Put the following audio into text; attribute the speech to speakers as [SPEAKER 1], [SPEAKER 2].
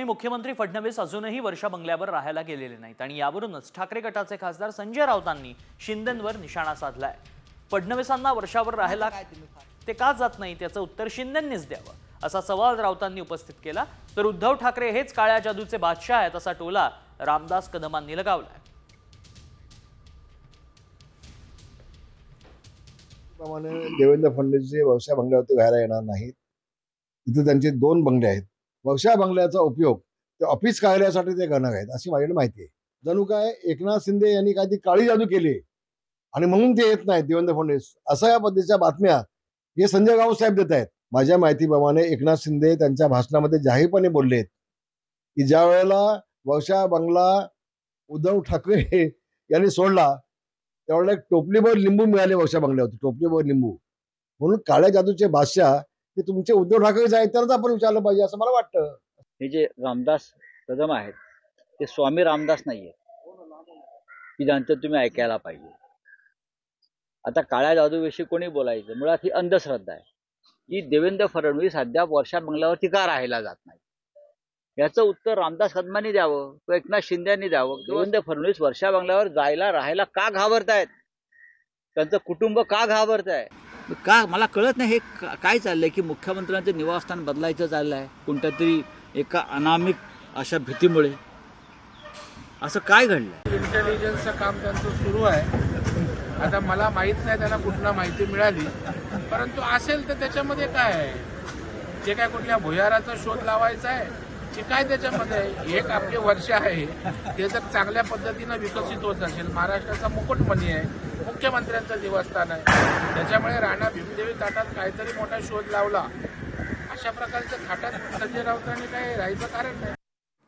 [SPEAKER 1] मुख्यमंत्री फडणवीस अजूनही वर्षा बंगल्यावर राहायला गेलेले नाहीत आणि यावरूनच ठाकरे गटाचे खासदार संजय राऊतांनी शिंदेंवर निशाणा साधलाय। फडणवीसांना वर्षावर राहायला ते का जात नाही त्याचं उत्तर शिंदेंनीच द्यावं असा सवाल राऊतांनी उपस्थित केला। तर उद्धव ठाकरे हेच काळ्या जादूचे बादशाह आहेत असा टोला रामदास कदमांनी लगावलाय।
[SPEAKER 2] देवेंद्र फडणवीस वर्षा बंगल्यावरती राहायला येणार नाहीत। तिथे त्यांचे 2 बंगले आहेत। वर्षा बंगल्याचा उपयोग ते ऑफिस कार्यालयासाठी ते करणार आहेत अशी माझ्याकडे माहिती आहे। जणू काय एकनाथ शिंदे यांनी काहीतरी काळी जादू केली आणि म्हणून ते येत नाहीत देवेंद्र फडणवीस अशा या पद्धतीच्या बातम्या हे संजय राऊत साहेब देत आहेत। माझ्या माहितीप्रमाणे एकनाथ शिंदे त्यांच्या भाषणामध्ये जाहीरपणे बोललेत की ज्या वेळेला वर्षा बंगला उद्धव ठाकरे यांनी सोडला त्यावेळेला एक टोपलीभर लिंबू मिळाले वर्षा बंगल्यावरती, टोपलीभर लिंबू। म्हणून काळ्या जादूचे बादशाह हे तुमचे उद्धव ठाकरे आहेत तरच आपण विचारलं पाहिजे असं मला वाटतं।
[SPEAKER 3] हे जे रामदास कदम आहेत ते स्वामी रामदास नाहीये की ज्यांचं तुम्ही ऐकायला पाहिजे। आता काळ्या जादूविषयी कोणी बोलायचं, मुळात ही अंधश्रद्धा आहे की देवेंद्र फडणवीस अद्याप वर्षा बंगल्यावरती का राहायला जात नाही याचं उत्तर रामदास कदमांनी द्यावं किंवा एकनाथ शिंदेंनी द्यावं। देवेंद्र फडणवीस वर्षा बंगल्यावर जायला राहायला का घाबरतायत, त्यांचं कुटुंब का घाबरताय, का मला कळत नाही। हे काय चाललंय की मुख्यमंत्र्यांचं निवासस्थान बदलायचं चाललंय कोणत्या तरी एका अनामिक अशा भीतीमुळे, असं काय घडलंय?
[SPEAKER 4] इंटेलिजन्सचं काम त्यांचं सुरू आहे। आता मला माहित नाही त्यांना कुठला माहिती मिळाली, परंतु असेल तर त्याच्यामध्ये काय आहे, जे काय कुठल्या भुयाराचा शोध लावायचा आहे की काय त्याच्यामध्ये एक आपले वर्ष आहे ते जर चांगल्या पद्धतीनं विकसित होत असेल, महाराष्ट्राचा मुकुटमणी आहे, मुख्यमंत्र्यांचं देवस्थान आहे, त्याच्यामुळे राणा भीमदेवी थाटात काहीतरी मोठा शोध लावला अशा प्रकारच्या थाटात संजय राऊतांनी काही राहायचं कारण नाही।